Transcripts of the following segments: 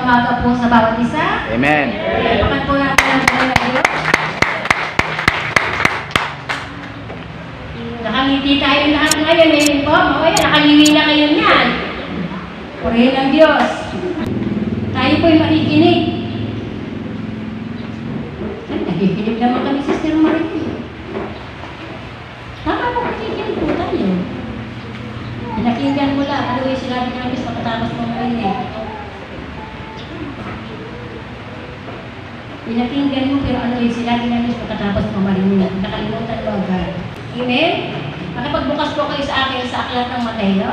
umaga po sa bawat isa. Amen. Pakan po natin ang buhay na Diyos. Nakangiti tayo lahat ngayon. Ngayon po, mamaya nakangiti na kayo niyan. Purihin ang Diyos. Tayo po'y makikinig. Ay, nakikinig naman kami, Sister Marie. Tama po, makikinig po tayo. Pinakinggan mo lang. Ano yung sinabi ng Diyos pagkatapos mong marinig? Pinakinggan mo, pero ano yung sinabi ng Diyos pagkatapos mong marinig? Nakalimutan mo agad. Amen? Makipagbukas po kayo sa akin sa aklat ng Mateo.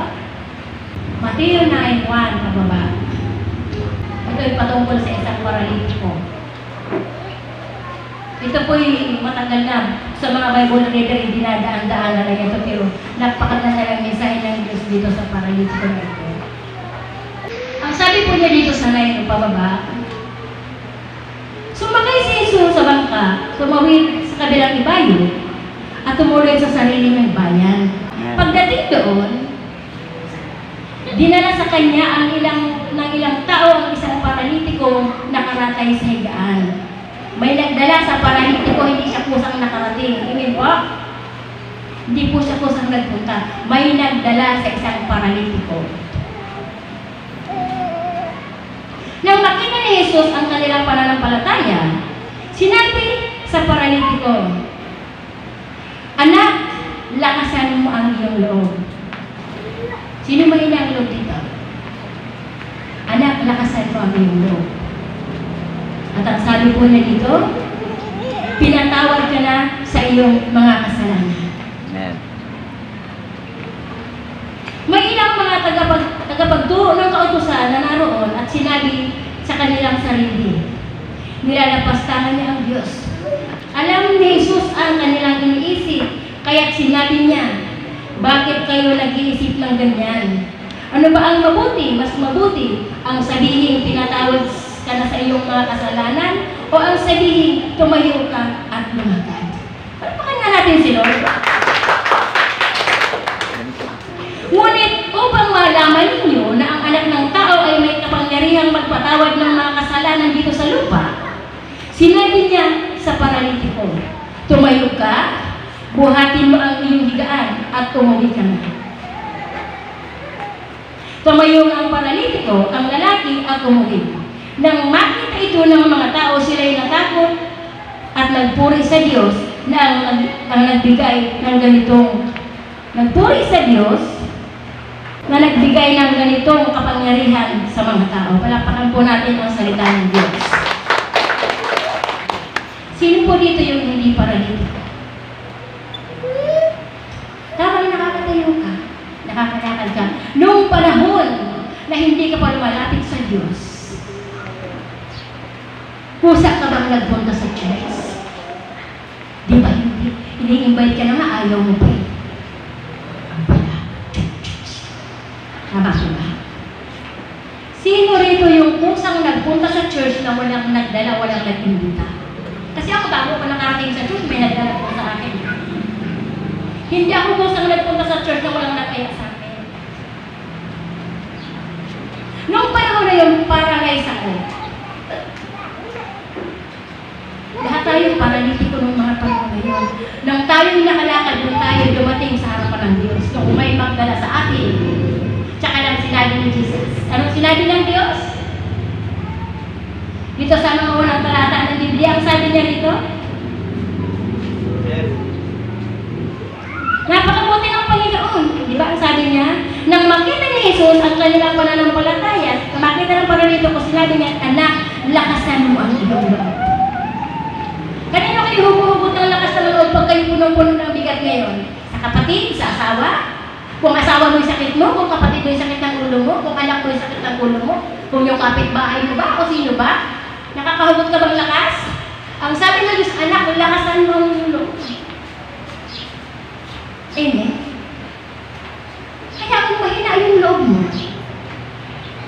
Mateo 9:1, pababa. Ito ay patungkol sa isang paralitiko. Ito po'y matagal na sa mga Bible reader, dinadaan-daanan na ito, pero napakaganda ng mensahe ng Diyos dito sa paralitiko na ito. Ang sabi po niya dito sa 9, pababa, sumakay si Jesus sa bangka, tumawid sa kabilang ibayo, at tumuloy sa sarili ng bayan. Pagdating doon, dinala sa kanya ang ilang tao ang isang paralitiko nakaratay sa higaan. May nagdala sa paralitiko, hindi siya kusang nakarating. Amen po? Hindi po siya kusang nagpunta. May nagdala sa isang paralitiko. Nang makita ni Jesus ang kanilang pananampalataya, sinabi sa paralitiko, "Anak, lakasan mo ang iyong loob." Sino may ang loob dito? Anak, lakasan mo ang iyong loob. At ang sabi po niya dito, pinatawad ka na sa iyong mga kasalanan. Amen. May ilang mga tagapagturo ng kautusan na naroon at sinabi sa kanilang sarili, nilalapastangan niya ang Diyos. Alam ni Jesus ang kanilang iniisip, kaya't sinabi niya, bakit kayo nag-iisip ng ganyan? Ano ba ang mabuti? Mas mabuti ang sabihin pinatawad ka na sa iyong mga kasalanan o ang sabihin tumayo ka at lumakad? Palpakan nga natin si Lord. Ngunit upang malaman ninyo na ang anak ng tao ay may kapangyarihang magpatawad ng mga kasalanan dito sa lupa, sinabi niya sa paralitiko, tumayo ka, buhatin mo ang iyong higaan at tumawid ka na. Tumayo ang paralitiko, ang lalaki at tumawid. Nang makita ito ng mga tao, sila'y natakot at nagpuri sa Diyos na ang nagbigay ng ganitong nagpuri sa Diyos na nagbigay ng ganitong kapangyarihan sa mga tao. Palakpakan po natin ang salita ng Diyos. Sino po dito yung hindi paralitiko? Habang nakakatayo ka, nakakalakad ka, noong panahon na hindi ka pa lumalapit sa Diyos, kusa ka bang nagpunta sa church? Di ba hindi? Ini-invite ka na nga, ayaw mo pa eh. Ang pala, church. Tama ko ba? Sino rito yung kusang nagpunta sa church na walang nagdala, walang nag-imbita? Kasi ako bago pa nakarating sa church, may nagdala po sa akin. Hindi ako kusang nagpunta sa church na walang nagkaya sa akin. Noong panahon na yun, parang guys ako. Lahat tayo paralitiko ng mga panahon na yun. Nang tayo'y nakalakad, nung tayo dumating sa harapan ng Diyos, nung may magdala sa atin, tsaka lang sinabi ni Jesus. Anong sinabi ng Diyos? Dito sa mga unang talata ng Biblia, ang sabi niya dito, napakabuti ng Panginoon. Di ba ang sabi niya? Nang makita ni Jesus ang kanilang pananampalataya, makita ng paralitiko, sinabi niya, anak, lakasan mo ang iyong loob. Kanino kayo humuhugot ng lakas ng loob pag kayo punong-puno ng bigat ngayon? Sa kapatid, sa asawa? Kung asawa mo yung sakit mo, kung kapatid mo yung sakit ng ulo mo, kung anak mo yung sakit ng ulo mo, kung yung kapitbahay mo ba, o sino ba? Nakakahugot ka bang lakas? Ang sabi ng Diyos, anak, lakasan mo ang iyong loob. Amen? Kaya kung mahina yung loob mo,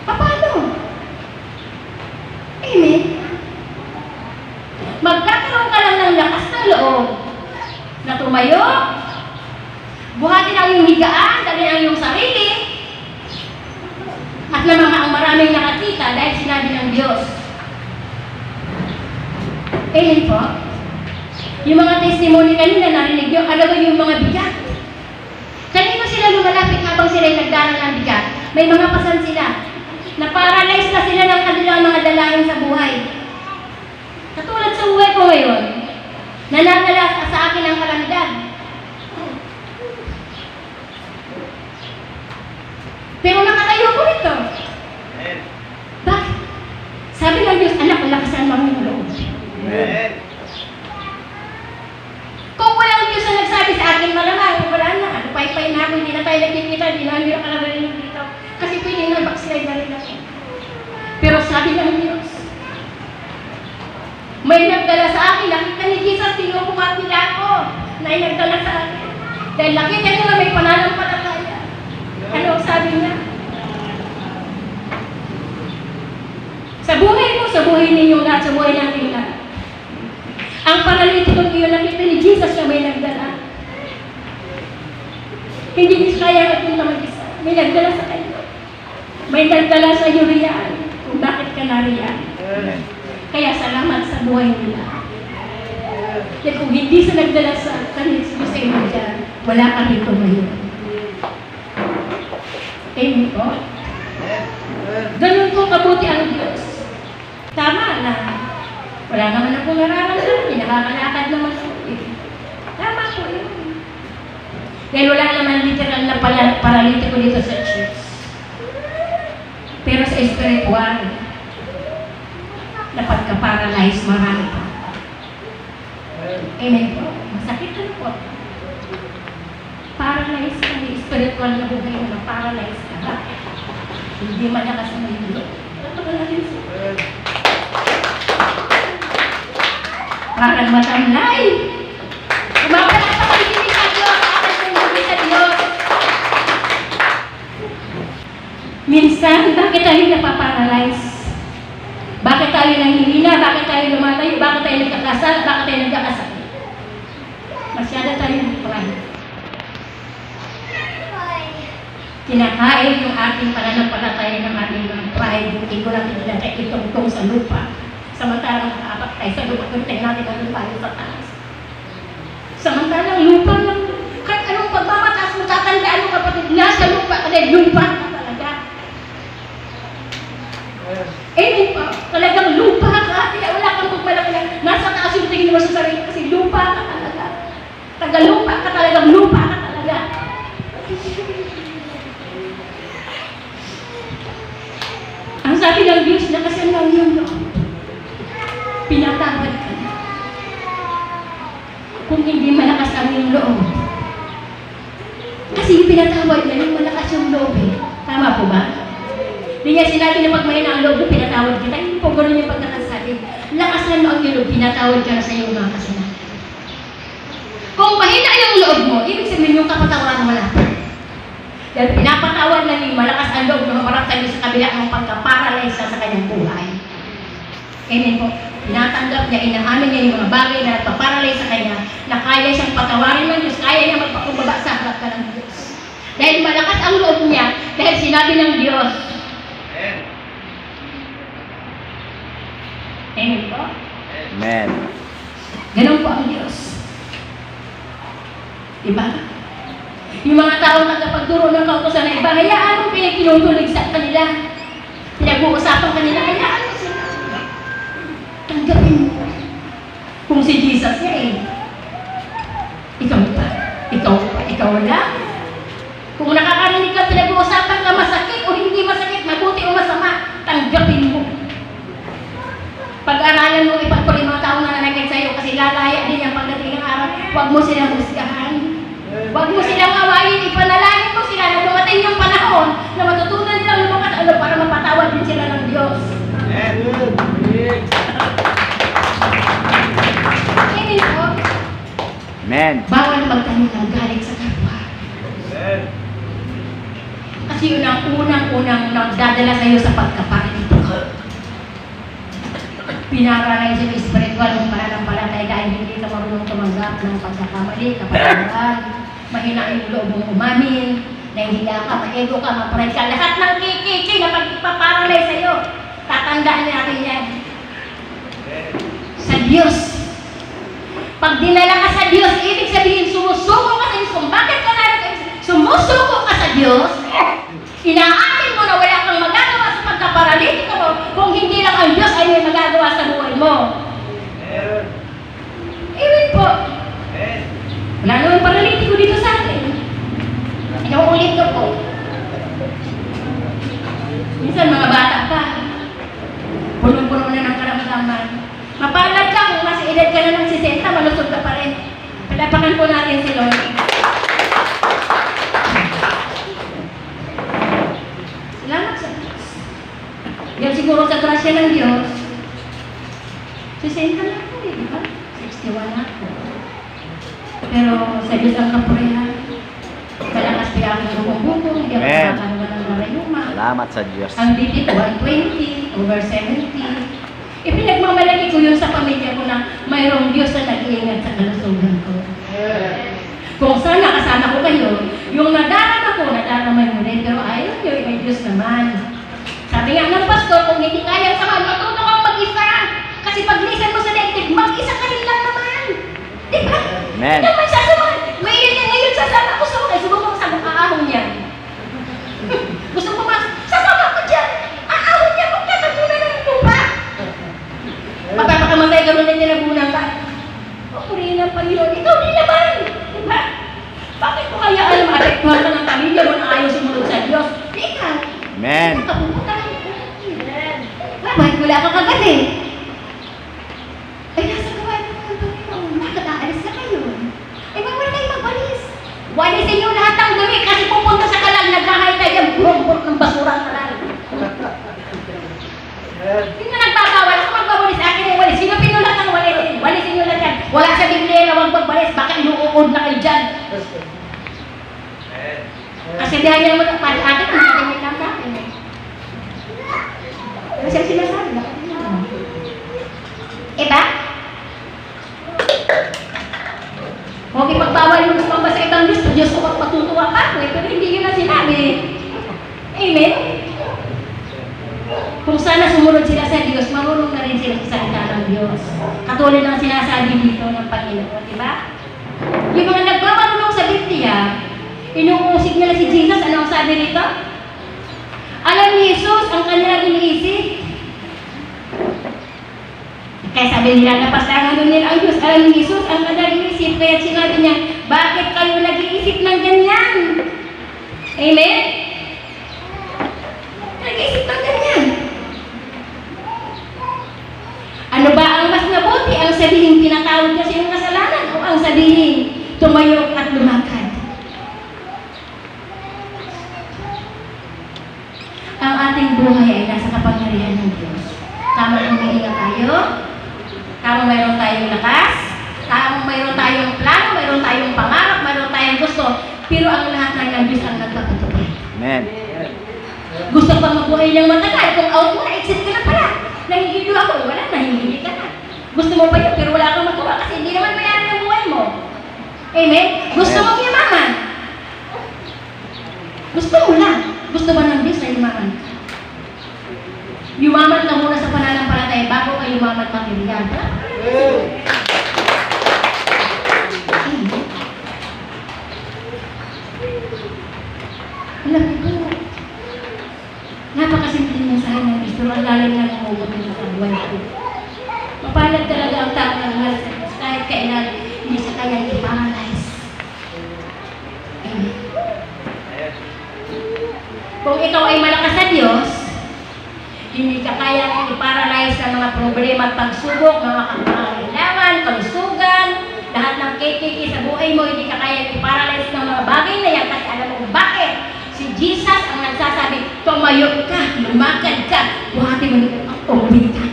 paano? Amen? Magkakaroon ka lang ng lakas ng loob na tumayo, buhatin ang iyong higaan, dalhin ang iyong sarili, at lamang ang maraming nakakita dahil sinabi ng Diyos, Amen po. Yung mga testimony kanina, narinig nyo, alam mo yung mga bigat. Kanino sila lumalapit habang sila nagdaan ng bigat? May mga pasan sila. Na-paralyze na sila ng kanilang mga dalayan sa buhay. Katulad sa buhay ko ngayon, nananalas sa akin ang kalamidad. Pero nakatayo ko rito. Bakit? Sabi ng Diyos, anak, lakasan mo ang loob. Kung walang Diyos na nagsabi sa akin, malamang, wala na. Pay-pay na ako, hindi na tayo nagkikita, hindi na hindi na kalagaling dito. Kasi pwede na backslide na rin ako. Pero sabi ng Diyos, may nagdala sa akin, nakita ni Jesus, tinukumat nila ako, na nagdala sa akin. Dahil nakita nila may pananampalataya. Ano sabi niya? Sa buhay mo, sa buhay ninyo lahat, sa buhay natin lahat. Ang paralitikong iyon, nakita ni Jesus na may nagdala. Hindi niya kaya natin na mag-isa. May nagdala sa kayo. May nagdala sa iyo riyan kung bakit ka nariyan. Kaya salamat sa buhay nila. Kaya kung hindi sa nagdala sa kanil sa inyo dyan, wala ka rito ngayon. Amen po? Ganun po kabuti ang Diyos. Tama na. Wala naman ako nararamdaman. Nakakalakad naman ako. Tama po yun. Dahil wala naman literal na paralitiko dito sa church. Pero sa spiritual, na pagka-paralyze, marami pa. Amen po. Masakit na po. Paralyze ka, may spiritual na buhay mo na paralyze ka. Bakit? Hindi malakas ang mundo. Ito ka natin siya. Parang matamlay. Kumapala sa pagkikinig sa Diyos. Atas ng buhay sa Diyos. Minsan, bakit tayo napaparalyze? Bakit tayo nanghihina? Bakit tayo lumalayo? Bakit tayo nagkakasal? Bakit tayo nagkakasal? Masyado tayo pride. Kinakain yung ating pananampalataya ng ating mga pride. Hindi ko natin nilagay itong sa lupa. Samantalang nakaapat tayo sa lupa. Kuntay natin ang lupa sa taas. Samantalang lupa lang. Kahit anong pagmamataas mo, tatandaan mo kapatid, nasa lupa ka dahil lupa ka talaga. Amen po. Talagang lupa ka. Kaya wala kang pagmalaki lang. Nasa taas yung tingin mo sa sarili kasi lupa ka talaga. Tagalupa ka talagang lupa ka talaga. Ang sabi ng Diyos na kasi ang iyong loob. Pinatawad ka na. Kung hindi malakas ang iyong loob. Kasi yung pinatawad na yung malakas yung loob eh. Tama po ba? Hindi niya sinabi na pag mahina ang loob, pinatawad kita. Hindi po gano'n yung pagkakasabi. Lakas na ang iyong loob, pinatawad ka na sa iyong mga kasalanan. Kung mahina yung loob mo, ibig sabihin yung kapatawaran wala pa. Dahil pinapatawad na yung malakas ang loob ng harap tayo sa kabila ng pagka-paralyze sa kanyang buhay. Amen po. Tinatanggap niya, inaamin niya yung mga bagay na nagpa-paralyze sa kanya, na kaya siyang patawarin ng Diyos, kaya niya magpakumbaba sa harap ka ng Diyos. Dahil malakas ang loob niya, dahil sinabi ng Diyos. Amen po? Amen. Ganun po ang Diyos. Diba? Yung mga tao nagkapagturo ng kautosan na iba, hayaan mo pinagkinutulig sa kanila. Pinag-uusapan kanila, hayaan mo sila. Tanggapin mo. Kung si Jesus niya eh. Ikaw pa. Ikaw lang. Kung nakakarinig ka, pinag-uusapan ka, masakit o hindi masakit, mabuti o masama, tanggapin mo. Pag-aralan mo, ipagpuli mga tao na nanagay sa'yo kasi lalaya din ang pagdating ng araw. Huwag mo silang husgahan. Huwag mo silang awayin. Ipanalangin mo sila na dumating yung panahon na matutunan nilang lumakas para mapatawad din sila ng Diyos. Amen po. Amen. Bawal magtanim ng galit sa kapwa. Kasi yun ang unang nagdadala sa'yo sa pagkaparito. Pinararay sa spiritual ng pananampalataya dahil hindi ka marunong tumanggap ng pagkakamali, kapatawaran, mahina yung loob mong umamin, nahihiya ka, ma-ego ka, ma-pride ka, lahat ng kiki na pagpaparalay sa'yo, tatandaan natin yan. Sa Diyos, Pag dinala ka sa Diyos, ibig sabihin sumusuko ka sa Diyos. Kung bakit ka narito, sumusuko ka sa Diyos, inaamin mo na wala kang magagawa sa pagkaparalitiko mo kung hindi lang ang Diyos ay may magagawa sa buhay mo. Amen po. Wala naman paralitiko dito sa atin. Inuulit ko po. Minsan mga bata pa, punong-puno na ng karamdaman. Mapalad ka kung nasa edad ka na ng 60, malusog ka pa rin. Palapakan po natin si Lord. Salamat sa Diyos. Yan siguro sa grasya ng Diyos, 60 na ako eh, di ba? 61 na ako. Pero sa Diyos ang kapurihan. Kalakas kaya ako ng bubong, hindi ako Amen. nakakaroon ng marayuma. Salamat sa Diyos. Ang digit 120, over 70. Ipinagmamalaki ko yun sa pamilya ko na mayroong Diyos na nag-iingat sa kalusugan ko. Kung sana kasama ko kayo, yung nadarama ko, nadaramay mo rin, pero ayaw nyo, may Diyos naman. Sabi nga ng pastor, kung hindi kaya sa matuto kang mag-isa. Kasi pag lisan mo sa daigdig, mag-isa ka rin lang naman. Di ba? Amen. Hindi naman sasama. Ngayon sasama ko sa mga, subok mo sa mukha-ahong niya. Gusto mo mas, sasama ko dyan. Ahong niya, magtatabunan ng lupa. Magpapakamatay ka rin na tinabunan ka. Purihin ng Panginoon, ikaw din naman. Diba? Bakit mo kaya alam, apektuhan ka ng pamilya mo na ayaw sumunod sa Diyos? Ikaw. Amen. Kapuputan. Bakit wala ka kagad eh? Ay, nasa gawain mo ng Panginoon. Bakit aalis na kayo? Ay, bawal kayo magwalis. Walisin niyo lahat ng dumi kasi pupunta sa kalal, nagkahay tayo yung burong-burong ng basura ang kalal. Sino nagbabawal? Kung magbawalis, akin yung walis. Sino pinulat ang walis? Walisin niyo lahat yan. Wala sa Biblia na huwag magwalis. Baka inuukod na kayo dyan. Kasi dihan niya naman ang pali atin, ang natin lang sa akin. Ano siya sinasabi? Iba? Huwag ipagbawal mo sumamba sa ibang Diyos. Diyos ko matutuwa ka ako eh, pero hindi yun na sinabi. Amen? Kung sana sumunod sila sa Diyos, marunong na rin sila sa salita ng Diyos. Katulad ng sinasabi dito ng Panginoon, di ba? Yung mga nagbabarunong sa Biblia, inuusig nila si Jesus, ano ang sabi rito? Alam ni Jesus ang kanilang iniisip. Kaya sabi nila, napasangan doon nila ang Diyos. Alam ni Jesus ang kanilang iniisip. Kaya sinabi niya, bakit kayo nag-iisip ng ganyan? Amen? Nag-iisip ng ganyan. Ano ba ang mas mabuti? Ang sabihin, pinatawad niya sa iyong kasalanan o ang sabihin, tumayo at lumakad? Ang ating buhay ay nasa kapangyarihan ng Diyos. Tamang humihinga tayo, tamang mayroon tayong lakas, tamang mayroon tayong plano, mayroon tayong pangarap, mayroon tayong gusto, pero ang lahat ng Diyos ang nagpapatupad. Amen. Gusto pa mabuhay ng matagal, kung out mo na, exit ka na pala. Nahihilo ako, wala, nahihili ka na. Gusto mo pa yun, pero wala kang magawa kasi hindi naman mayari ang buhay mo. Amen? Gusto mo yumaman. Gusto mo lang. Gusto ba ng Diyos na yumaman ka? Yumaman ka muna sa pananampalataya bago ka yumaman material. Alam mo po, napakasimple niya sa akin ng Diyos, pero ang lalim na namumot niya sa buhay ko. Mapalad talaga ang tao ng mahal sa Diyos kahit kailan hindi sa kanya i-paralyze. Amen. Kung ikaw ay malakas sa Diyos, hindi ka kaya i-paralyze ng mga problema at pagsubok, mga kailangan, kalusugan, lahat ng KKK sa buhay mo, hindi ka kaya i-paralyze ng mga bagay na yan kasi alam mo kung bakit. Si Jesus ang nagsasabi, tumayo ka, lumakad ka, buhati mo ang uwi ka.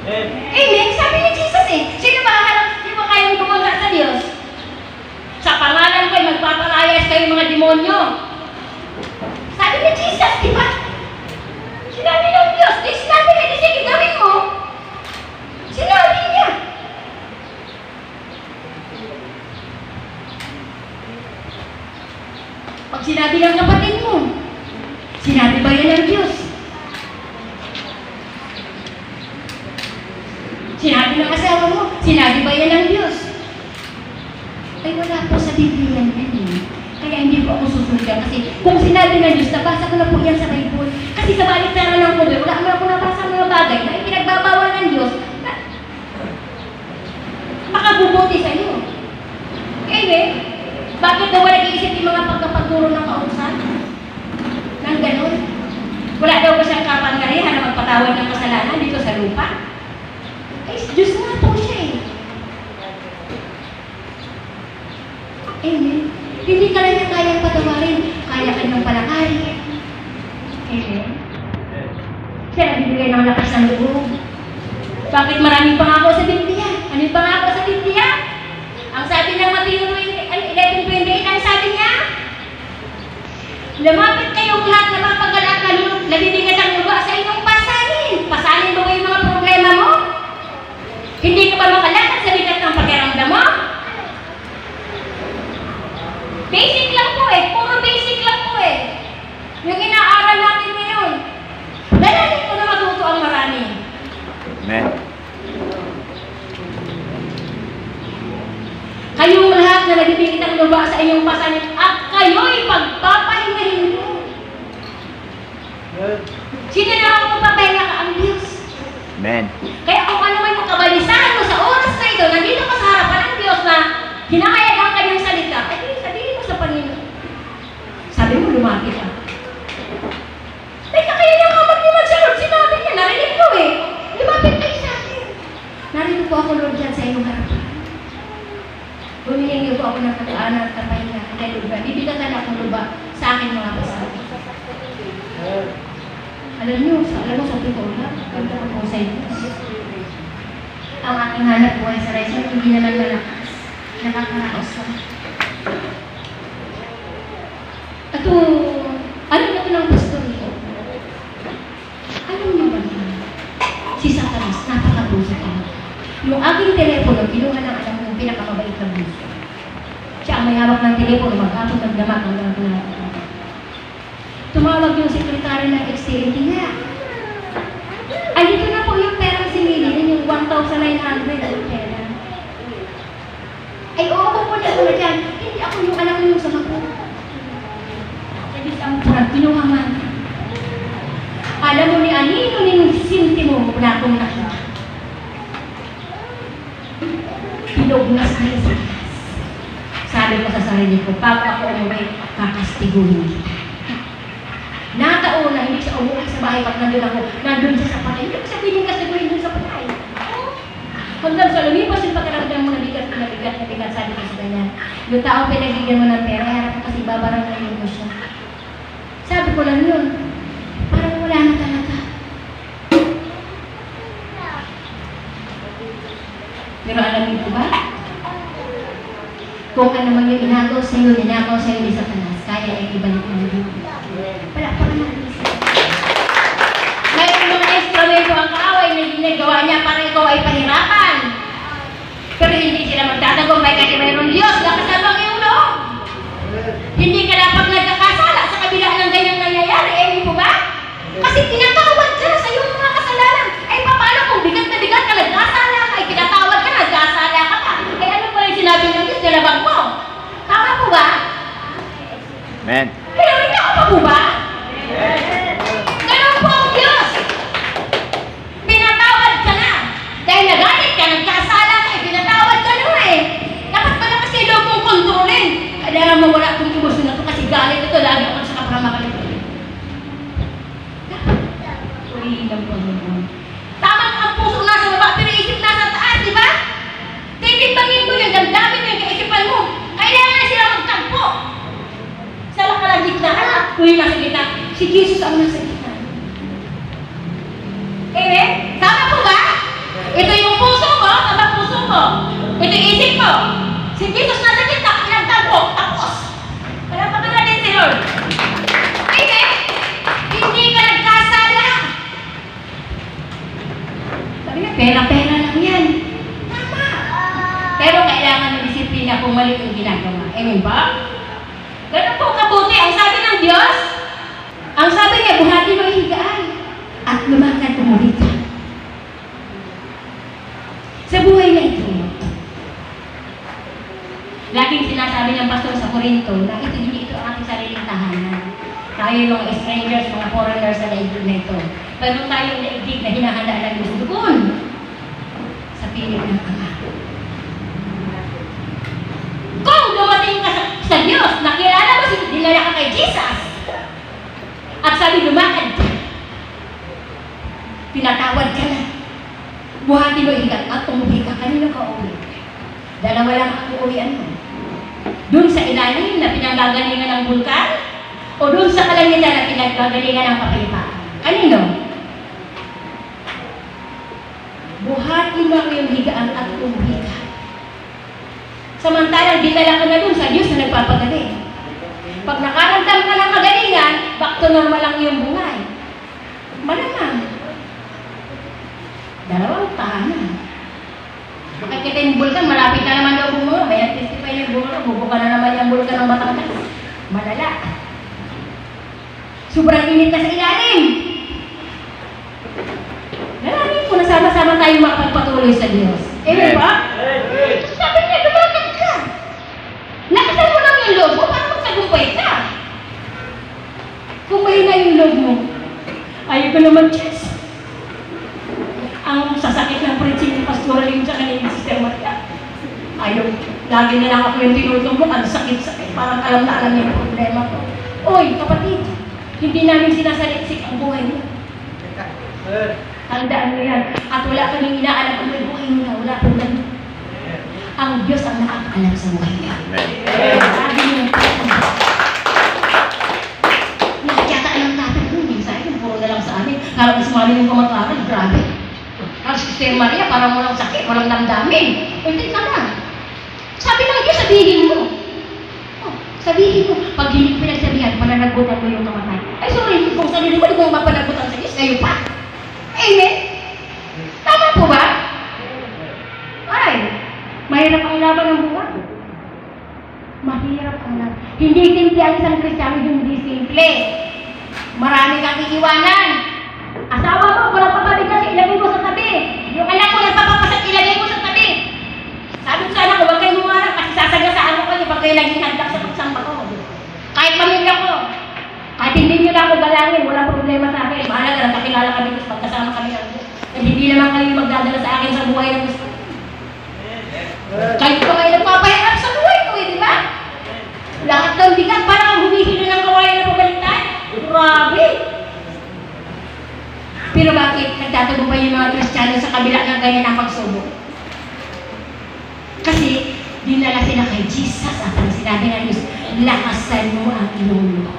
Amen? Sabi ni Jesus eh, sino ba harap, sino ba kayong gumangga sa Diyos? Sa pangalan ko ay magpapalayas kayo mga demonyo. Sabi ni Jesus, di ba? Sinabi ng Diyos, di sinabi niya, di sige gawin mo. Sinabi niya. Pag sinabi ng kapatid mo, sinabi ba yan ng Diyos? Sinabi ng asawa mo, sinabi ba yan ng Diyos? Ay wala po sa Biblia yan eh. Kaya hindi po ako susundan kasi kung sinabi ng Diyos, nabasa ko na po yan sa Bible. Kasi sa baliktaran ng mundo, wala naman ako nabasa mga bagay na ipinagbabawal ng Diyos na makabubuti sa iyo. Eh, bakit daw wala nag-iisip yung mga pagkapagturo ng kausan? Nang ganun? Wala daw ba siyang kapangyarihan na magpatawad ng kasalanan dito sa lupa? Eh, Diyos nga po siya eh. Amen. Hindi ka lang niya kayang patawarin, kaya ka niyang palakarin. Amen. Siya nagbibigay ng lakas ng loob. Bakit maraming pangako sa Biblia? Ano yung pangako sa Biblia? Ang sabi ng Matthew 11:28, ang sabi niya, lumapit kayong lahat na mapagalakan na nabibigat ang lupa sa inyong pasanin. Pasanin mo ba yung mga problema mo? Hindi ka ba makalakad sa bigat ng pakiramdam mo? Basic lang po eh. Puro basic lang po eh. Yung inaaral natin ngayon. Dalalit ko na matuto ang marami. Amen. Kayong lahat na nagbibigit ang lupa sa inyong pasanin at kayo'y pagpapahingahin mo. Sino na ako magpapahinga ka? Ang Diyos. Amen. Kaya kung ano may makabalisahan mo sa oras na ito, nandito ka sa harapan ng Diyos na hinahayag ang kanyang salita, ay sabihin mo sa Panginoon. Sabi mo, lumapit ka. Teka, kaya niya ka maglimag sa Lord. Sinabi niya, narinig ko eh. Lumapit kayo sa akin. Narito po ako, Lord, dyan sa iyong harapan. Humihingi po ako ng pag-aanal at kapahinga. Kaya Lord, bibigatan akong luba sa akin mga pasabi. Alam mo, sabi ko, ganda ko po sa inyo. Ang aking hanap buhay sa Rizal, hindi naman malakas. Nakakaraos lang. Ato, alam na ito ng pastor ko. Alam niyo ba naman? Si Satanas, napakabuso ka. Yung aking telepono, kinuha ng alam kong pinakamabait na buso. Siya ang may hawak ng telepono, maghapon nagdamak ang gagawin. Tumawag yung sekretary ng XTNT nga. Ay, dito na po yung perang sinili, yung 1,900 pera. Ay, oo po niya ko na dyan. Hindi ako yung alam yung sa mga. Sabi sa ampuran, kinuha man. Alam mo ni Anino ni Sintimo na akong nakita. Pinugnas na yung sakas. Sabi ko sa sarili ko, pag ako umuwi, kakastiguhin kita. Natauna, hindi siya umuwi sa bahay pag nandun ako, nandun siya sa patay. Hindi ko sabihin kastiguhin dun sa patay. Hanggang sa lumipas yung pakiramdam mo na bigat, sabi ko sa ganyan. Yung tao pinagigyan mo ng pera, harap ko kasi babarang na yung siya. Sabi ko lang yun, parang wala na talaga. Pero alam niyo po ba? Kung ano man yung inagaw sa'yo, ninagaw sa'yo ni Satanas, kaya ay ibalik mo na dito. Wala pa naman. Mayroon mga instrumento ang kaaway na ginagawa niya para ikaw ay pahirapan. Pero hindi sila magtatagumpay kasi mayroon Diyos na kasama ang iyong loob. Hindi ka dapat nagkakasala sa kabila ng ganyang nangyayari. Eh, po ba? Kasi tinatawad ka na sa iyong mga kasalanan. Ay, paano kung bigat na bigat ka, nagkasala ka, ay tinatawad ka, nagkasala ka pa. Eh, ano pa yung sinabi ng Diyos, nilabag mo? Tama po ba? Amen. Pero ikaw pa po ba? Ganun po ang Diyos. Pinatawad ka na. Dahil nagalit ka, nagkasala ka, pinatawad ka na eh. Dapat pala kasi loob mong kontrolin. Kailangan mo wala itong emosyon na ito kasi galit ito, lagi ako sa kaparamakan ito. Dapat. Ulihin lang po ang tama ang puso nasa baba, pero isip nasa taas, di ba? Titimbangin mo yun, damdamin mo yung kaisipan mo. Kailangan sila magtagpo. Sa kalagitnaan, kung yung nasa gitna, si Jesus ang nasa gitna. Amen? Tama po ba? Ito yung puso mo, tama puso mo. Ito yung isip mo. Si Jesus nasa gitna, pinagtagpo, tapos. Wala pa ka na din si Lord. Amen? Hindi ka nagkasala. Sabi niya, pera-pera lang yan. Tama. Pero kailangan ng disiplina kung mali yung ginagawa. Amen ba? Ganun po kabuti. Ang sabi ng Diyos, ang sabi niya, buhati mo yung higaan at lumakad umulit ka. Sa buhay na ito, laging sabi ng pastor sa Corinto, na ito ang ating sariling tahanan. Tayo yung mga strangers, mga foreigners sa daigdig na ito. Pero tayong daigdig na hinahanda ng Diyos doon sa piling ng Ama. Kung dumating ka sa Diyos, nakilala mo dinala ka kay Jesus, at sabi lumakad ka, pinatawad ka na, buhatin mo ikat at umuwi ka. Kanino ka uwi? Dalawa lang ang uuwian mo. Doon sa ilalim na pinanggagalingan ng bulkan, o doon sa kalangitan na pinanggagalingan ng kapayapaan? Kanino? Buhatin mo yung higaan at umuwi ka. Samantalang dinala ka na doon sa Diyos na nagpapagaling. Pag nakaramdam ka ng kagalingan, back to normal lang yung buhay. Malamang. Dalawang tahanan. Makikita yung bulkan, malapit na naman daw bumuha. May testify yung bulkan, bubuka na naman yung bulkan ng Batangas. Malala. Sobrang init na sa ilalim. Nalamin ko na sama-sama tayo makapagpatuloy sa Diyos. Amen ba? Sabi niya, lumakad ka. Lakasan mo lang yung loob mo para magtagumpay ka. Kung mahina yung loob mo, ayaw ko naman, Diyos. Ang sasakit ng prinsipyo pastoral yung sa kanina Sister Maria. Ayaw, lagi na lang ako yung tinutumbok, ang sakit-sakit, parang alam na alam yung problema ko. Oy, kapatid, hindi namin sinasaliksik ang buhay mo. Tandaan mo yan. At wala kaming inaalam ang buhay mo na. Wala pong ganun. Ang Diyos ang nakakaalam sa buhay niya. Sabi niyo, nakikyataan ng tatay ko, hindi sa akin, puro na lang sa amin. Parang ismali yung kamataran, grabe. Ang Sister Maria, parang walang sakit, walang damdamin. Hindi ka na. Sabi ng Diyos, sabihin mo. Oh, sabihin mo. Pag hindi ko pinagsabihan, pananagutan mo yung kamatay. Ay, sorry, kung sarili mo, hindi mo mapanagutan sa Diyos, kayo pa. Amen? Tama po ba? Ay, mahirap ang laban ng buwan. Mahirap ang laban. Hindi simple ang isang Kristiyano, hindi simple. Marami kang iiwanan. Asawa mo, walang papabig kasi ilagay mo sa tabi. Yung anak ko, nagpapapasak, ilagay mo sa tabi. Sabi ko sa anak ko, huwag kayong humarap kasi sasagasaan ko kayo pag kayo naging handak sa pagsamba ko. Kahit pamilya ko, kahit hindi nyo na ako galangin, walang problema sa akin. Mahalaga, nagkakilala kami kasi pagkasama kami ng Diyos. At hindi naman kayo magdadala sa akin sa buhay ng gusto. Kahit pa kayo nagpapahirap sa buhay ko, di ba? Lahat ng bigat, parang humihilo ng kawayan na pabaliktad. Grabe! Pero bakit nagtatagumpay yung mga Kristiyano sa kabila ng ganyan ang pagsubok? Kasi dinala sila kay Jesus at ang sinabi ng Diyos, lakasan mo ang iyong loob.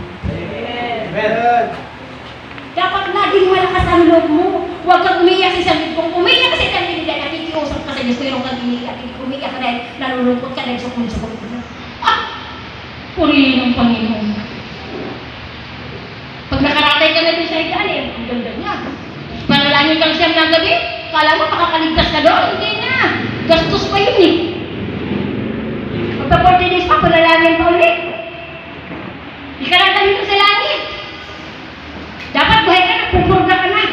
Dapat laging malakas ang loob mo. Huwag kang umiyak sa isang kung umiyak kasi kang niligan at ikiusap ka sa Diyos, mayroon kang umiyak ka dahil nalulungkot ka dahil sukul-sukul ka na. Purihin ng Panginoon. Pag nakaratay ka na din sa higaan, ang ganda niya. Panalangin kang siyam na gabi, kala mo makakaligtas ka doon. Hindi na. Gastos pa yun eh. Magpa 40 days pa, panalangin pa ulit. Ikaratan dito sa langit. Dapat buhay ka na, pupurga ka na.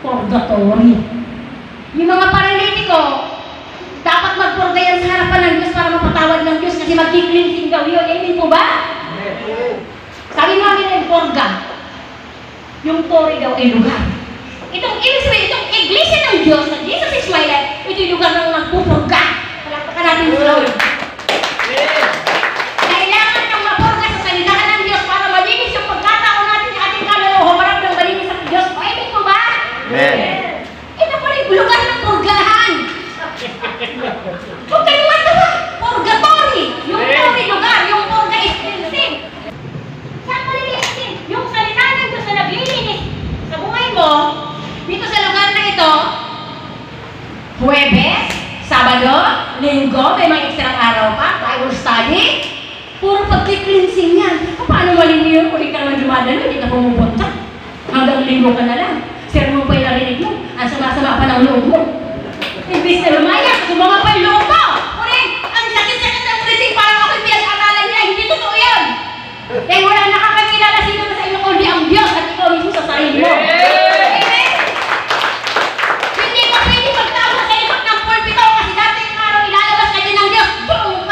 Purgatory. Yung mga paralitiko, dapat magpurga yan sa harapan ng Diyos para mapatawad ng Diyos kasi mag-cleansing daw yun. Amen po ba? Sabi namin yung purga. Yung tori daw ay lugar. Itong ibig sabihin, itong iglesia ng Diyos na Jesus is my life, ito yung lugar ng magpupurga. Palakpakan natin sa Lord. Kailangan ng mapurga sa salitaan ng Diyos para malinis yung pagkataon natin yung ating kaluluwa humarap ng malinis sa Diyos. O, amen po ba? Amen. Ito pala yung lugar ng purgahan. Huwag kayong matawa. Purgatory. Yung tori lugar, yung purga is cleansing. Saan malilisin? Yung salita ng Diyos na naglilinis sa buhay mo, dito sa lugar na ito, Huwebes, Sabado, Linggo, may mga ekstrang araw pa, Bible study, puro pag-cleansing yan. Paano malinis yun? Kung hindi ka naman dumadalo, hindi ka pumupunta. Hanggang Linggo ka na lang. Sermon pa yung narinig mo, ang sama-sama pa ng loob mo. Imbis na lumayan, sumama pa yung loob mo. Kunin, ang sakit-sakit ng cleansing, parang ako'y pinag-aralan nila, hindi totoo yun. Dahil wala nakakakilala sino na sa inyo kundi ang Diyos at ikaw mismo sa sarili mo. Amen? Hindi ka pwede magtawag sa likod ng pulpito kasi dati yung araw ilalabas ka din ng Diyos. Doon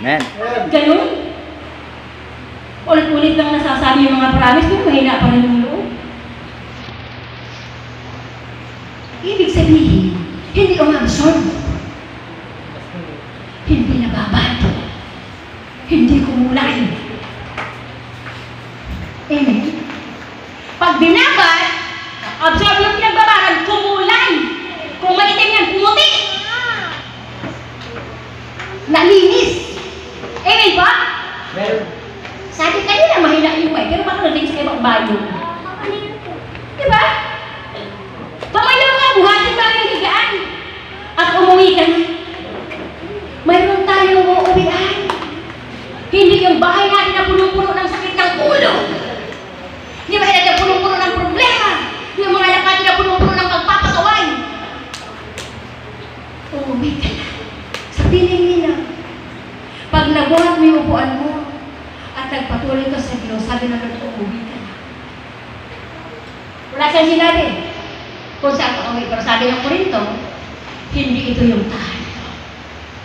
Amen. Ganun. Ulit-ulit lang nasasabi yung mga promise, pero mahina pa rin yung loob. Ibig sabihin, hindi umabsorb. Hindi nababad. Hindi kumulay. Amen? Pag binabad, absorb yung pinagbabaran, kumulay. Kung maitim yan, pumuti. Nalinis. Amen ba? Sabi kanina, mahina yung way, pero baka naging sa ibang bayo. Diba? Pamayaw nga, buhatin ba yung higaan? At umuwi ka na. Mayroon tayong uuwian. Hindi yung bahay natin na punong-puno ng sakit ng ulo. Hindi ba natin na punong-puno ng problema? Yung mga anak natin na punong-puno ng pagpapasaway. Uuwi ka na. Sa piling nila. Pag nabuhat mo yung upuan mo, at nagpatuloy ka sa Diyos, sabi na Lord, uuwi ka na. Wala siyang sinabi kung saan ka uwi. Pero sabi ng Korinto, hindi ito yung tahan.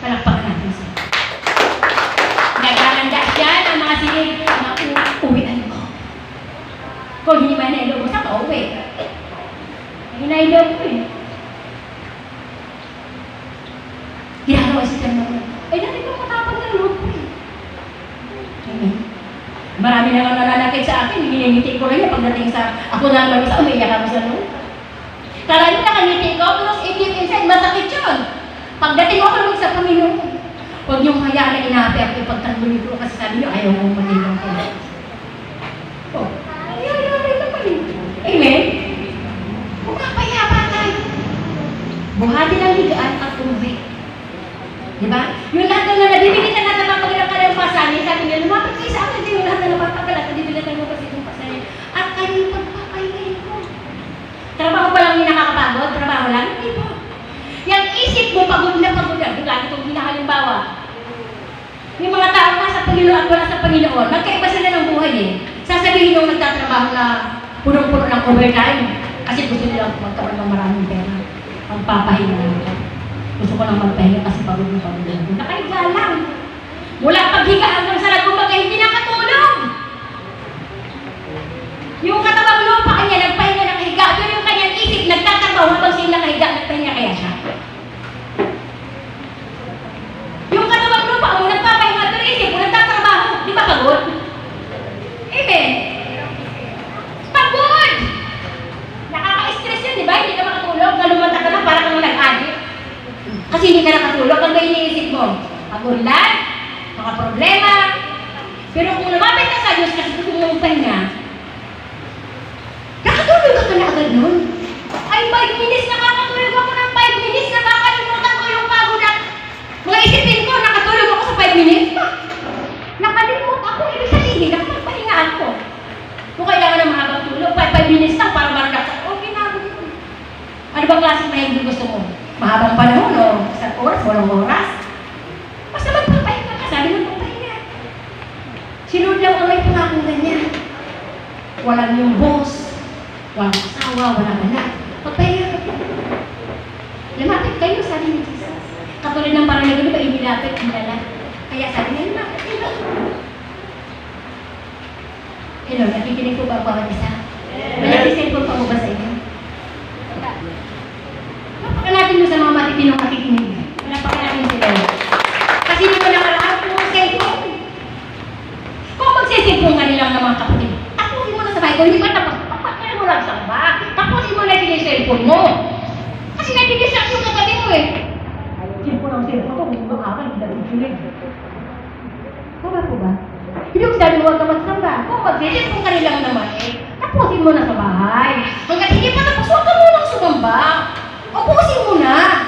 Palakpakan natin siya. Naglalanda siya ng mga silid na uwian mo. Kung hindi ba hinailaw mo, saan ka uwi? Hinailaw mo eh. Ginagawa si Kano. Eh, dati ko matapag ng loob ko eh. Marami na nga nananakit sa akin, hiningiti ko rin pagdating sa ako na lang sa umiyak ako sa loob. Kala nyo nakangiti ko, pero deep inside, masakit yun. Pagdating ako naman sa Panginoon, huwag niyong hayaan na inapi ako ipagtanggol ko kasi sabi niyo, ayaw mong manilang ko. Oh, ayaw rin naman eh. Amen? Pumapayapa tayo. Buhati ng higaan at umuwi. Diba? Yung lahat ng nabibigyan na natin pag ng pasanin, sabi niya, lumapit kayo sa akin, yung lahat na napagpagalat, nabibigyan mo kasi yung pasanin. At kayo pagpapahingayin ko. Trabaho pa lang yung nakakapagod? Trabaho lang? Hindi po. Yung isip mo, pagod na. Lagi itong hinahalimbawa. Yung mga tao nasa Panginoon at wala sa Panginoon, magkaiba sila ng buhay eh. Sasabihin yung nagtatrabaho na punong-puno ng overtime. Kasi gusto nila magkaroon ng maraming pera. Magpapahinga lang. Gusto ko lang magpahinga kasi pagod na. Nakahiga lang. Mula paghiga hanggang sa nagkumbaga, hindi nakatulog. Yung katabang lupa kanya, nagpahinga nakahiga. Pero yung kanyang isip, nagtatrabaho habang siya nakahiga, nagpahinga kaya siya. Yung katabang lupa mo, nagpapahinga, pero isip mo, nagtatrabaho. Di ba pagod? Amen. Pagod! Nakaka-stress yun, di ba? Hindi ka makatulog, nalumata ka na, parang kang nag-addict. Kasi hindi ka nakatulog, ang may iniisip mo. Pagod lang, mga problema. Pero kung lumapit ka sa Diyos kasi gusto mo magpahinga, nakatulog ka na agad nun. Ay, 5 minutes, nakakatulog ako ng 5 minutes, nakakalimutan ko yung pagod at mga isipin ko, nakatulog ako sa 5 minutes. Nakalimutan ako, ibig sabihin, nakapagpahinga ako. Kung kailangan ng mahabang tulog, 5 minutes lang, para marundak sa, okay na ako dito. Ano bang klaseng mahigit gusto mo? Mahabang panahon o isang oras, walang oras? Basta magpapahinga ka, sabi ng magpahinga. Sinod lang ang may pangakong ganyan. Walang yung boss, walang asawa, walang anak. Magpahinga ka. Lumapit kayo, sabi ni Jesus. Katulad ng parang nagano ba, inilapit, inilala. Kaya sabi niya, lumapit kayo. Hello, nakikinig po ba ang bawat isa? Nag-cellphone pa mo ba sa inyo? Natin mo sa mga matitinong nakikinig. Wala pa natin sila. Kasi hindi mo nakaraan kung cellphone. Kung magsisilphone ka nilang ng mga kapatid, tapusin mo na sa bahay ko, hindi pa tapos, papakaya mo lang sa baba. Tapusin mo na yung cellphone mo. Kasi nag-distract yung kapatid mo eh. Cellphone ang cellphone ko, kung makakal, hindi natin sulit. Tama po ba? Hindi ko sabi mo huwag ka magsamba. Kung magsisilphone ka nilang naman eh, tapusin mo na sa bahay. Hanggat hindi pa tapos, huwag ka munang sumamba. Upusin mo na.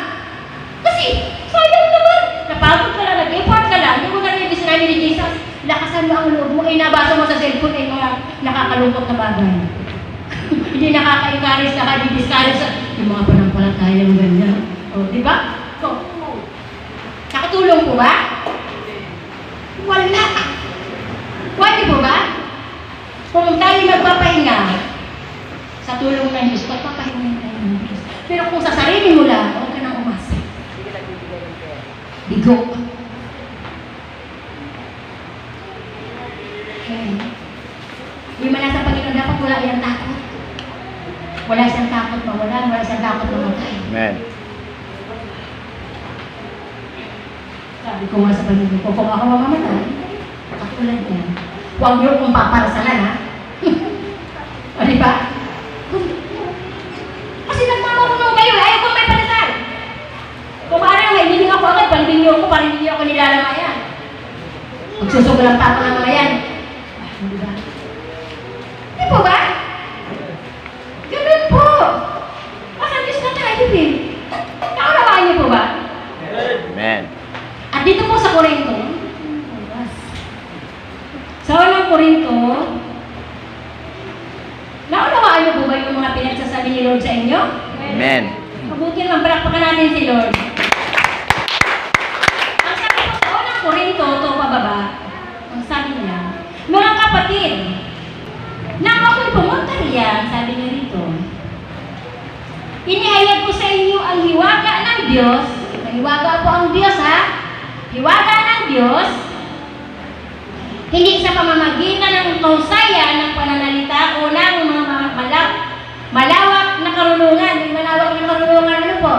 Kasi, sayang naman. Napagod ka lang, nag-effort ka lang. Hindi mo na rin sinabi ni Jesus, lakasan mo ang loob mo. Eh, nabasa mo sa cellphone ay mga nakakalungkot na bagay. Hindi nakaka-encourage, nakadi-discourage sa yung mga panampalatayang ganyan. O, di ba? So, nakatulong po ba? Wala. Pwede po ba? Kung tayo magpapahinga sa tulong ng Diyos, magpapahinga tayo ng Diyos. Pero kung sa sarili mo lang, huwag ka nang umasa. Bigo. Sabi ko nga sa pamilya ko, kung ako mamamatay, katulad niya, huwag niyo kong paparasalan, ha? O, di ba? Kasi nagmamarunong kayo, ayaw ko may panasal. Kung parang may hiling ako agad, palibing niyo ako, parang hindi ako nilalamayan. Magsusugulang pa ako ng mga yan. Di ba? Di po ba? Ganun po. Baka Diyos na tayo, eh. Naunawaan niyo po ba? Amen. At dito po sa Korinto, sa unang Korinto, naunawaan niyo po ba yung mga pinagsasabi ni Lord sa inyo? Amen. Mabuti naman, palakpakan natin si Lord. Ang sabi po sa unang Korinto, ito pababa, ang sabi niya, mga kapatid, nang ako'y pumunta riyan, sabi niya rito, inihayag ko sa inyo ang hiwaga ng Diyos. Hiwaga po ang Diyos, ha? Hiwaga ng Diyos, hindi sa pamamagitan ng kausaya ng pananalita o ng mga malawak na karunungan. May malawak na karunungan, ano po?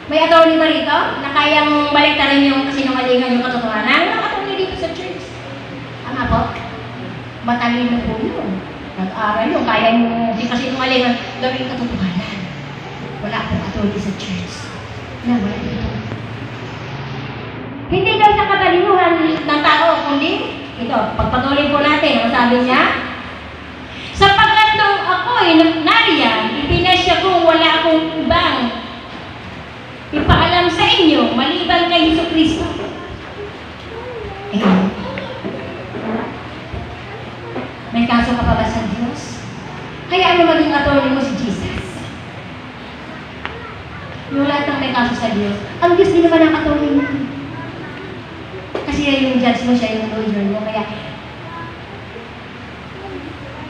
May attorney ba rito na kayang baliktarin yung kasinungalingan, yung katotohanan? Walang attorney dito sa church. Tama po? Matalino po yun. Nag-aral yun. Kaya yung kasinungalingan gawin katotohanan. Wala pong attorney sa church. Na wala dito. Hindi daw sa katalinuhan ng tao, kundi ito, pagpatuloy po natin, ang sabi niya, sapagkat nung ako'y nariyan, ipinasya kong wala akong ibang ipaalam sa inyo, maliban kay Jesucristo. May kaso ka pa ba sa Diyos? Kaya ano maging attorney mo si Jesus? Yung lahat ng may kaso sa Diyos, ang Diyos din naman ang attorney mo. Kasi yung judge mo, siya yung lawyer mo. Kaya,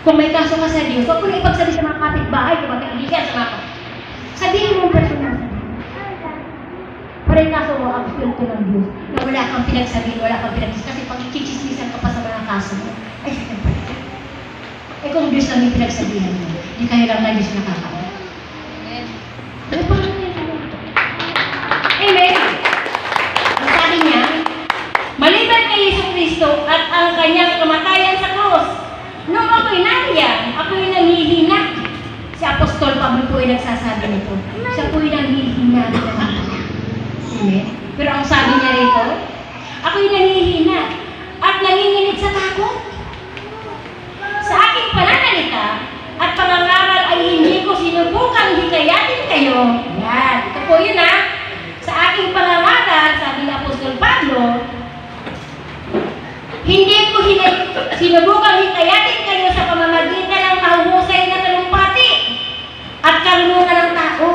kung may kaso ka sa Diyos, huwag ko na ipagsabi sa mga kapitbahay, sa mga kaibigan, sa mga sabihin mo ang personal sa Diyos. Para yung kaso mo, ang filter ng Diyos, na wala kang pinagsabihin, wala kang pinagsabihin, kasi pag ikichismisan ka pa sa mga kaso mo, ay, sakit pa rin. Eh kung Diyos lang yung pinagsabihan mo, di kayo lang na Diyos nakakawa. Amen. Amen. Ang sabi niya, maliban kay Jesucristo at ang kanyang kamatayan sa krus, nung ako'y nariyan, ako'y nanghihina. Si Apostol Pablo po ay nagsasabi nito. Siya po'y nanghihina. Amen. Pero ang sabi niya rito, ako'y nanghihina at nanginginig sa takot. Sa aking pananalita at pangangaral ay hindi ko sinubukang hikayatin kayo. Yan. Ito po yun, ha. Sa aking pangangaral, sabi ni Apostol Pablo, hindi ko sinubukang hikayatin kayo sa pamamagitan ng mahuhusay na talumpati at karunungan ng tao.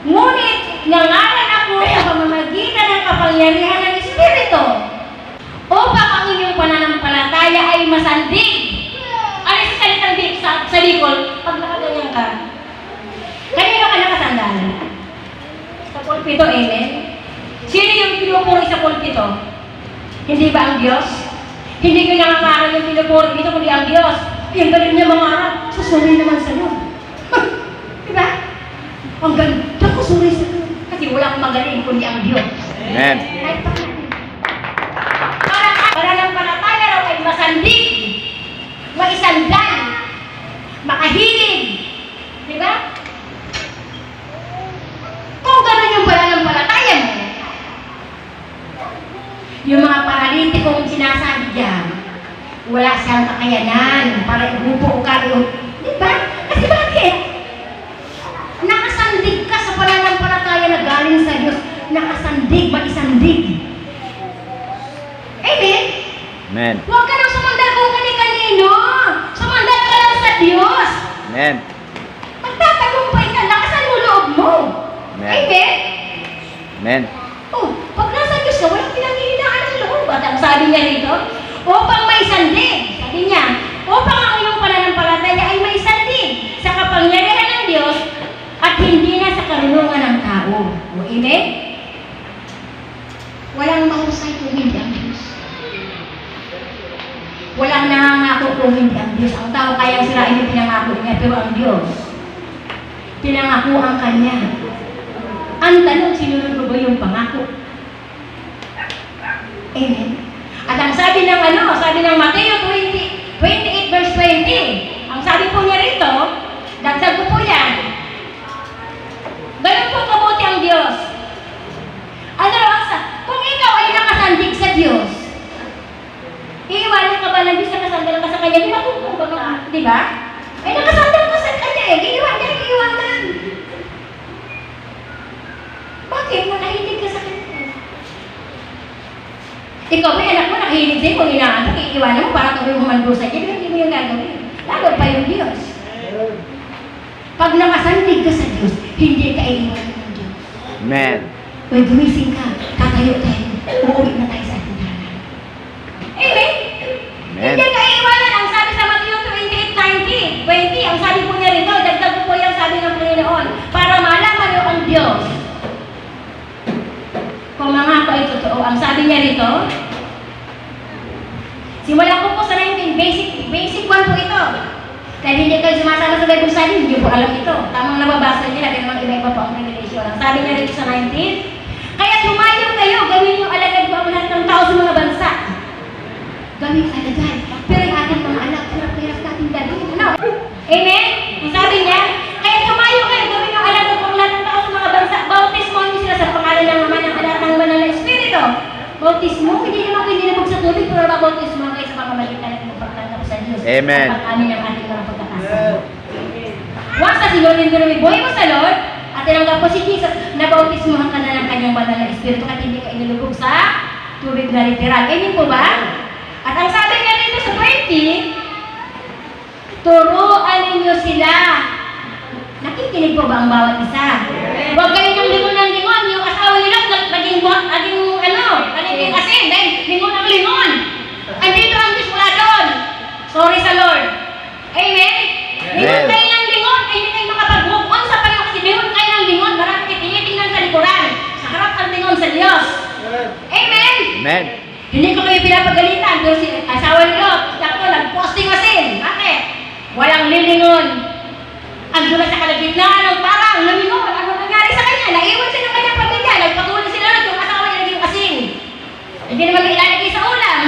Ngunit, nangalan ako sa pamamagitan ng kapangyarihan ng Espiritu upang ang inyong pananampalataya ay masandig. Ano sa salitang sa likod, pag nakaganyan ka, kanino ka nakasandal? Sa pulpito, amen? Sino yung pinupuri sa pulpito? Hindi ba ang Diyos? Hindi ko nangangaral yung pinupuri dito, kundi ang Diyos. Yung galing niya mangaral, susuri naman sa iyo. Diba? Ang ganda ko suri sa iyo. Kasi wala akong magaling, kundi ang Diyos. Amen. Para ng palataya raw ay masandig, maisandan, makahilig. Diba? Kung gano'n yung pananampalataya mo, yung mga paralitikong sinasabi dyan, wala siyang kakayanan para ibubo ka. Diba? Kasi bakit? Nakasandig ka sa pananampalataya na galing sa Diyos. Nakasandig, maisandig. Amen? Amen. Huwag ka nang sumandal kung kani-kanino. Sumandal ka lang sa Diyos. Amen. Magtatagumpay ka, lakasan mo loob mo. Amen. Amen? Amen. Oh, pag nasa Diyos ka, walang pinanghihinaan ng loob. At ang sabi niya rito, upang may sandig. Sabi niya, upang ang iyong pananampalataya ay may sandig sa kapangyarihan ng Diyos at hindi na sa karunungan ng tao. O, amen? Walang mahusay kung hindi ang Diyos. Walang nangangako kung hindi ang Diyos. Ang tao kayang sirain yung pinangako niya, pero ang Diyos, pinangako ang Kanya. Ang tanong, sinunod mo ba yung pangako? Amen. At ang sabi ng Mateo 28 verse 20, ang sabi po niya rito, dagdag ko po yan, ganun po kabuti ang Diyos. Kung ikaw ay nakasandig sa Diyos, iiwanan ka ba ng Diyos na kasandal ka sa Kanya? Di ba? Di ba? Ay nakasandal ka sa Kanya eh. Iiwanan. Bakit? Nakahilig ka sa Kanya. Ikaw may anak mo nakahilig sa'yo kung inaantok, iiwanan mo para tuloy mo mandusa niya. Hindi mo yung gagawin. Lalo pa yung Diyos. Pag nakasandig ka sa Diyos, hindi ka iiwanan ng Diyos. Amen. Kung gumising ka, tatayo tayo, uuwi na tayo sa ating tahanan. Amen? Amen. Hindi ka iiwanan. Ang sabi sa Matthew 28:20, ang sabi po niya rito, dagdag po yung sabi ng Panginoon, para malaman niyo ang Diyos. Kung mga ko ay totoo, ang sabi niya rito, simulan ko po sa 19, basic 1 po ito. Dahil hindi kayo sumasama sa Bible study, hindi po alam ito. Tamang nababasa niya, lagi naman iba-iba po ang revelation. Ang sabi niya rito sa 19, kaya tumayo kayo, gawin yung alagad ko ang lahat ng tao sa mga bansa. Gawin alagad. Pero yung ating mga anak, hirap-hirap natin gawin. Ano? Amen? Ang sabi niya, kaya tumayo kayo, gawin yung alagad ko ang lahat ng tao sa mga bansa. Bautismo niyo sila sa pangalan ng Ama ng Anak ng Banal na Espiritu. Bautismo, hindi naman kayo dinabog sa tubig, pero bautismo kayo sa pamamagitan ng pagtanggap sa Diyos. Amen. At pag-amin ng ating mga pagkakasama. Once na sinulin mo na buhay mo sa Lord, at tinanggap mo si Jesus, nabautismohan ka na ng kanyang banal na Espiritu at hindi ka inilubog sa tubig na literal. Amen po ba? At ang sabi niya dito sa 20, turuan ninyo sila. Nakikinig po ba ang bawat isa? Huwag kayo ng lingon ng lingon. Yung asawa nila, naging asin. Dahil lingon ang lingon. Andito ang Diyos wala doon. Sorry sa Lord. Amen? Lingon kayo ng lingon. Ay hindi kayo makapag-move on sa Panginoon kasi lingon kayo ng lingon. Marami kayo tinitingnan sa likuran. Sa harap ang lingon sa Diyos. Amen? Amen. Hindi ko kayo pinapagalitan. Pero si asawa nila, nag-posting asin. Bakit? Walang lilingon. Ang dula sa kalagitnaan ng parang lumingon. Ano nangyari sa kanya? Naiwan siya ng kanyang pamilya. Nagpatuloy sila na yung asawa niya naging asin. Hindi naman ilalagay sa ulam.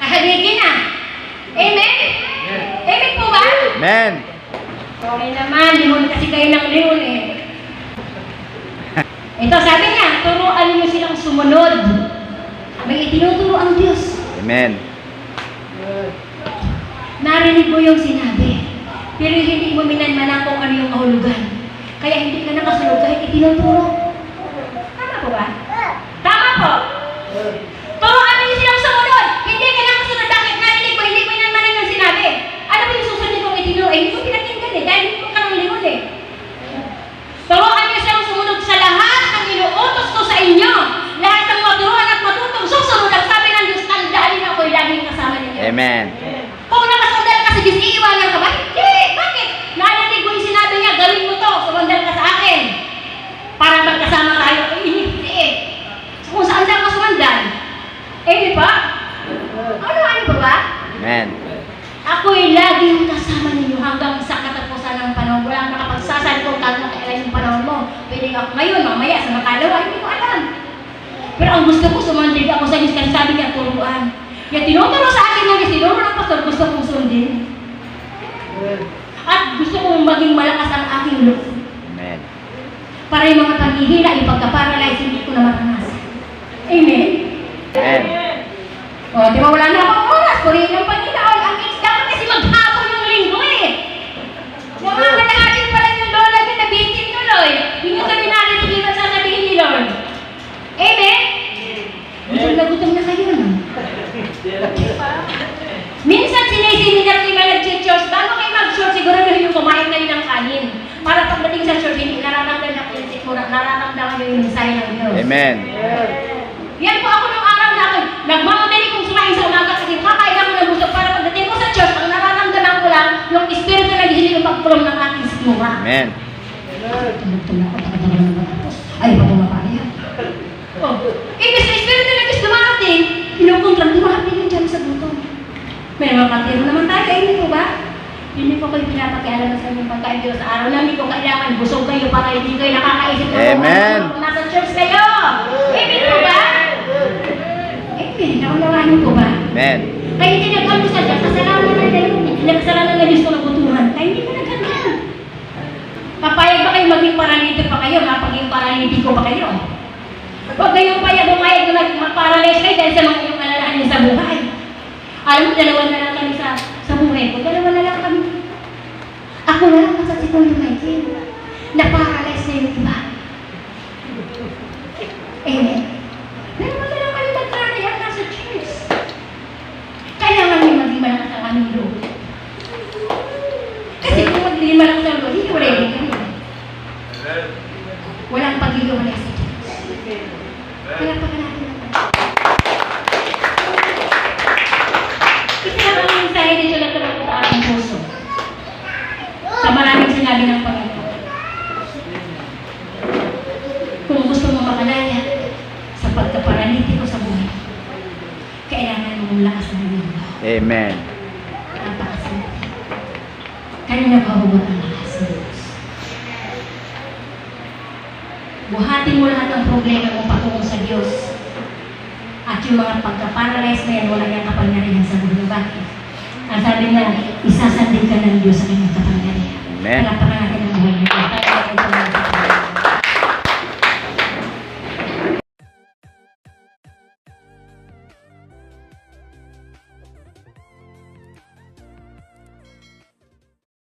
Kahagigin na. Amen? Amen po ba? Amen. Okay naman, limon kasi kayo ng limon eh. Ito, sabi niya, turuan niyo silang sumunod. May itinuturo ang Diyos. Amen. Narinig mo yung sinabi. Pero hindi mo minanmanan kung ano yung kahulugan. Kaya hindi ka nakasunod kahit itinuturo. Tama po ba? Tama po. Turuan niyo silang sumunod. Hindi ka nakasunod. Bakit narinig mo? Hindi mo minanmanan yung sinabi. Ano ba yung susunod kong itinuturo? Eh, hindi ko pinakinggan eh. Dahil hindi ko ka nang lingon eh. Turuan niyo silang sumunod sa lahat ng inuutos ko sa inyo. Lahat ng maturuan at matutong susunod. Ang sabi ng Diyos, tandaan niyo ako'y laging kasama ninyo. Amen. Kung nakasandal ka sa Diyos, iiwanan ka ba? Hindi! Bakit? Narinig mo yung sinabi niya, gawin mo to, sumandal ka sa akin. Para magkasama tayo. Eh, hindi eh. So, kung saan ka sumandal? Eh, di ba? Ano ba ba? Amen. Ako'y laging kasama ninyo hanggang sa katapusan ng panahon. Walang nakapagsasalpong kahit na kailan yung panahon mo. Pwede ako ngayon, mamaya, sa makalawa, hindi ko alam. Pero ang gusto ko, sumandig ako sa Diyos kasi sabi niya, turuan. Kaya tinuturo sa akin ng tinuro ng pastor, gusto kong sundin. At gusto kong maging malakas ang aking loob. Amen. Para yung mga paghihina, yung pagka-paralyze, hindi ko na maranasan. Amen? Amen. O, di ba wala na akong oras? Purihin ng Panginoon. Ang kids dapat kasi maghapon yung linggo eh. Yung mga kanahatin pala yung lola ko na bitin tuloy. Hindi kami narinig yung sasabihin ni Lord. Amen? Gutom na kayo no? Minsan sinisiminar kayo nag-church, bago kayo mag-church, siguro na yung kumain kayo ng kanin. Para pagdating sa church, hindi nararamdaman na kayo siguro, nararamdaman nyo yung mensahe ng Diyos. Amen. Yan po ako nung araw na ako, nagmamadali kong sumain sa umaga kasi kakain ako ng gusto para pagdating ko sa church, ang nararamdaman ko lang, yung espiritu na naghihiling yung pagpulong ng aking sikmura. Amen. Tumutulong ako, takot-takot na matapos. Ay, pa pumapaya. Oh, ibig sa espiritu na Diyos dumarating, kinukontrol, dumarating yung dyan sa gutom. May mga katiro naman tayo, hindi po ba? Hindi ko kayo pinapakialaman sa inyong pagkain Diyos sa araw na hindi ko kailangan busog kayo para hindi kayo nakakaisip Amen. kung nasa church kayo. Amen po ba? Amen. Kaya hindi nag-almusal ka, kasalanan na yun. Nagkasalanan na Diyos ko nabutuhan. Kaya hindi ka nagkasalanan. Papayag ba kayo maging paralito pa kayo? Mapaging paralitiko pa kayo? Huwag kayong pumayag na mag-paralyze kayo dahil sa mga inyong alalahan niyo sa buhay. Alam mo, dalawa na lang kami sa buhay ko. Dalawa na lang kami. Ako na lang kasi si Kuya Michael. Na-paralyze na yung iba. Amen. Dalawa na lang kami mag-try at nasa church. Kailangan may maging malakas ang aming loob. Kasi kung maging malakas ang loob, hindi ko ready kami. Walang pag-iiwalay sa church. Kaya pag natin naman. Isa lang ang mensahe dito na tulad sa aking puso. Sa maraming sinabi ng Panginoon. Kung gusto mo makalaya sa pagkaparalitiko sa buhay, kailangan mong lakas ng Diyos. Amen. Napakasimple. Kanina ba hugot ang lakas ng Diyos? Buhatin mo lahat ng problema mo patungo sa Diyos. At yung mga pagka-paralyze na yan, wala niyang kapangyarihan sa mundo. Bakit? Ang sabi nga, isasandin ka ng Diyos sa kanyang kapangyarihan. Amen. Kaya